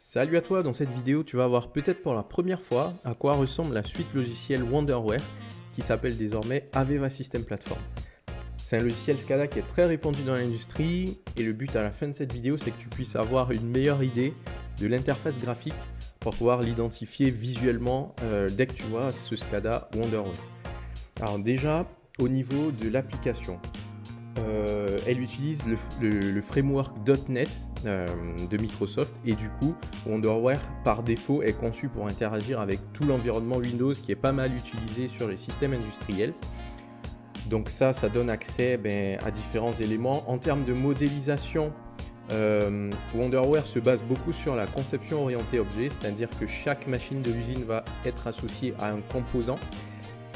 Salut à toi, dans cette vidéo tu vas voir peut-être pour la première fois à quoi ressemble la suite logicielle Wonderware qui s'appelle désormais Aveva System Platform. C'est un logiciel SCADA qui est très répandu dans l'industrie et le but à la fin de cette vidéo c'est que tu puisses avoir une meilleure idée de l'interface graphique pour pouvoir l'identifier visuellement dès que tu vois ce SCADA Wonderware. Alors déjà au niveau de l'application, elle utilise le framework .NET de Microsoft et du coup Wonderware par défaut est conçu pour interagir avec tout l'environnement Windows qui est pas mal utilisé sur les systèmes industriels. Donc ça donne accès à différents éléments. En termes de modélisation, Wonderware se base beaucoup sur la conception orientée objet, c'est-à-dire que chaque machine de l'usine va être associée à un composant.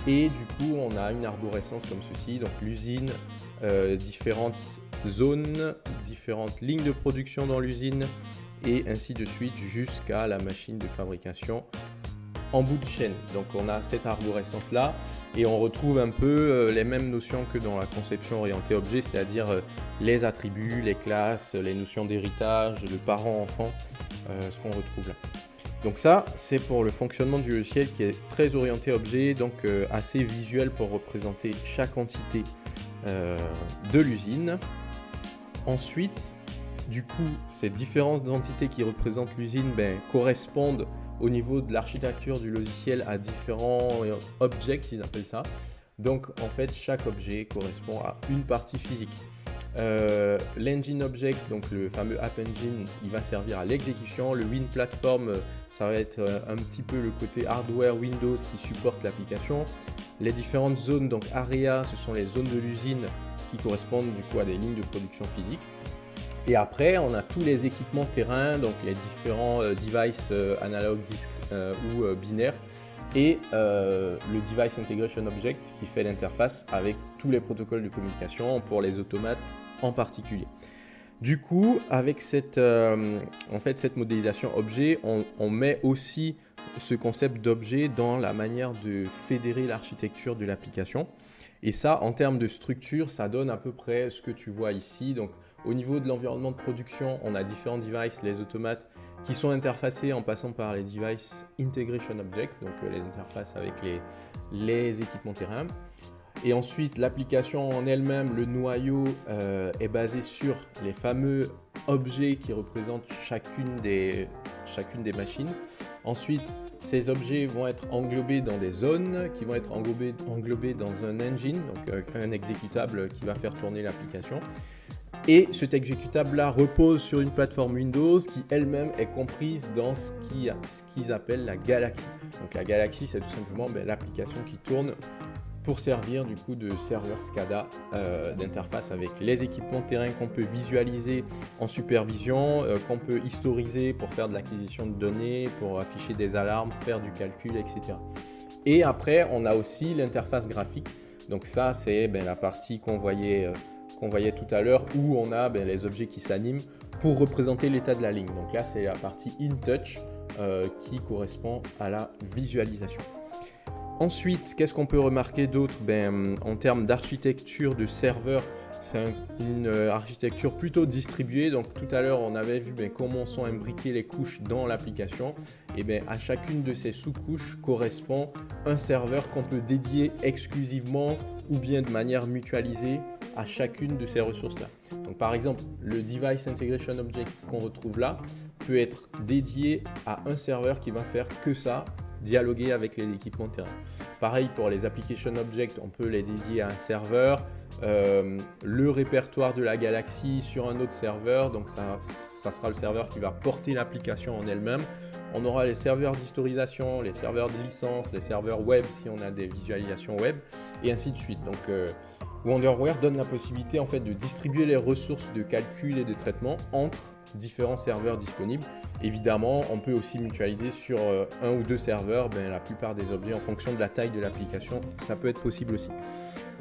Et du coup, on a une arborescence comme ceci, donc l'usine, différentes zones, différentes lignes de production dans l'usine, et ainsi de suite jusqu'à la machine de fabrication en bout de chaîne. Donc on a cette arborescence-là, et on retrouve un peu les mêmes notions que dans la conception orientée objet, c'est-à-dire les attributs, les classes, les notions d'héritage, de parents-enfants, ce qu'on retrouve là. Donc ça, c'est pour le fonctionnement du logiciel qui est très orienté objet, donc assez visuel pour représenter chaque entité de l'usine. Ensuite, du coup, ces différentes entités qui représentent l'usine correspondent au niveau de l'architecture du logiciel à différents objects, ils appellent ça. Donc en fait, chaque objet correspond à une partie physique. L'engine object, donc le fameux app engine, il va servir à l'exécution. Le Win platform, ça va être un petit peu le côté hardware Windows qui supporte l'application. Les différentes zones, donc area, ce sont les zones de l'usine qui correspondent du coup à des lignes de production physique. Et après, on a tous les équipements terrain, donc les différents devices analogues ou binaires, et le Device Integration Object qui fait l'interface avec tous les protocoles de communication pour les automates en particulier. Du coup, avec cette modélisation objet, on met aussi ce concept d'objet dans la manière de fédérer l'architecture de l'application. Et ça, en termes de structure, ça donne à peu près ce que tu vois ici. Donc, au niveau de l'environnement de production, on a différents devices, les automates, qui sont interfacés en passant par les Device Integration Object, donc les interfaces avec les équipements terrain. Et ensuite, l'application en elle-même, le noyau, est basé sur les fameux objets qui représentent chacune des machines. Ensuite, ces objets vont être englobés dans des zones qui vont être englobés dans un engine, donc un exécutable qui va faire tourner l'application. Et cet exécutable-là repose sur une plateforme Windows qui elle-même est comprise dans ce qu'ils appellent la galaxie. Donc la galaxie, c'est tout simplement l'application qui tourne pour servir du coup de serveur SCADA d'interface avec les équipements terrain qu'on peut visualiser en supervision, qu'on peut historiser pour faire de l'acquisition de données, pour afficher des alarmes, faire du calcul, etc. Et après, on a aussi l'interface graphique. Donc ça, c'est la partie qu'on voyait tout à l'heure où on a les objets qui s'animent pour représenter l'état de la ligne. Donc là, c'est la partie InTouch qui correspond à la visualisation. Ensuite, qu'est-ce qu'on peut remarquer d'autre? En termes d'architecture de serveur, c'est une architecture plutôt distribuée. Donc tout à l'heure, on avait vu comment sont imbriquées les couches dans l'application. Et à chacune de ces sous-couches correspond un serveur qu'on peut dédier exclusivement ou bien de manière mutualisée à chacune de ces ressources-là. Donc par exemple, le Device Integration Object qu'on retrouve là peut être dédié à un serveur qui va faire que ça, dialoguer avec les équipements terrain. Pareil pour les Application Objects, on peut les dédier à un serveur, le répertoire de la galaxie sur un autre serveur, donc ça sera le serveur qui va porter l'application en elle-même. On aura les serveurs d'historisation, les serveurs de licence, les serveurs web si on a des visualisations web, et ainsi de suite. Donc Wonderware donne la possibilité en fait de distribuer les ressources de calcul et de traitement entre différents serveurs disponibles. Évidemment, on peut aussi mutualiser sur un ou deux serveurs la plupart des objets en fonction de la taille de l'application. Ça peut être possible aussi.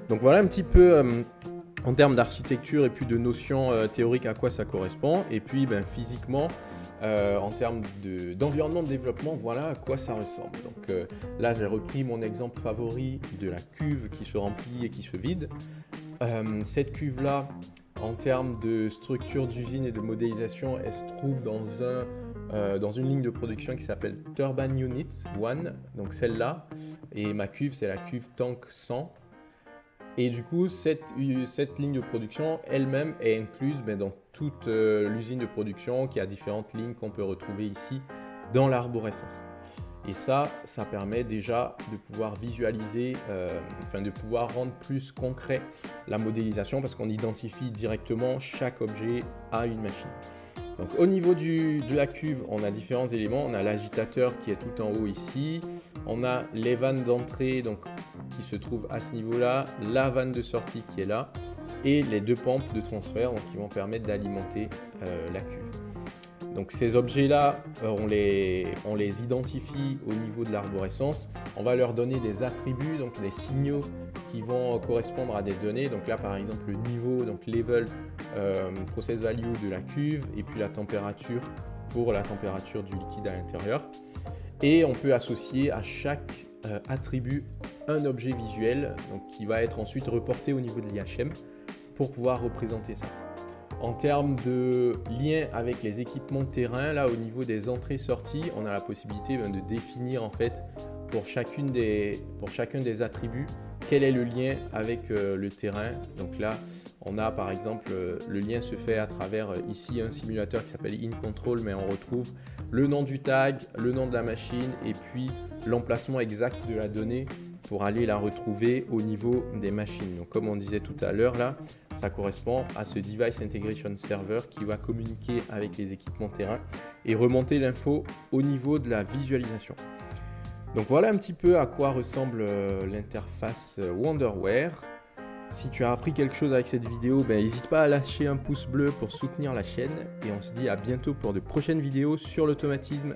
Donc voilà un petit peu en termes d'architecture et puis de notions théoriques à quoi ça correspond. Et puis physiquement, en termes d'environnement de développement, voilà à quoi ça ressemble. Donc là, j'ai repris mon exemple favori de la cuve qui se remplit et qui se vide. Cette cuve-là, en termes de structure d'usine et de modélisation, elle se trouve dans un dans une ligne de production qui s'appelle Turbine Unit 1, donc celle-là, et ma cuve c'est la cuve Tank 100. Et du coup, cette ligne de production elle-même est incluse dans toute l'usine de production qui a différentes lignes qu'on peut retrouver ici dans l'arborescence. Et ça permet déjà de pouvoir visualiser, de pouvoir rendre plus concret la modélisation parce qu'on identifie directement chaque objet à une machine. Donc, au niveau de la cuve, on a différents éléments. On a l'agitateur qui est tout en haut ici. On a les vannes d'entrée qui se trouvent à ce niveau-là, la vanne de sortie qui est là et les deux pompes de transfert qui vont permettre d'alimenter la cuve. Donc ces objets-là, on les identifie au niveau de l'arborescence. On va leur donner des attributs, donc des signaux qui vont correspondre à des données. Donc là, par exemple, le niveau, donc level, process value de la cuve et puis la température pour la température du liquide à l'intérieur. Et on peut associer à chaque attribut un objet visuel qui va être ensuite reporté au niveau de l'IHM pour pouvoir représenter ça. En termes de lien avec les équipements de terrain, là au niveau des entrées-sorties, on a la possibilité de définir en fait pour chacun des attributs quel est le lien avec le terrain. Donc là, on a par exemple, le lien se fait à travers ici un simulateur qui s'appelle InControl, mais on retrouve le nom du tag, le nom de la machine et puis l'emplacement exact de la donnée pour aller la retrouver au niveau des machines. Donc comme on disait tout à l'heure là, ça correspond à ce Device Integration Server qui va communiquer avec les équipements terrain et remonter l'info au niveau de la visualisation. Donc voilà un petit peu à quoi ressemble l'interface Wonderware. Si tu as appris quelque chose avec cette vidéo, n'hésite pas à lâcher un pouce bleu pour soutenir la chaîne et on se dit à bientôt pour de prochaines vidéos sur l'automatisme.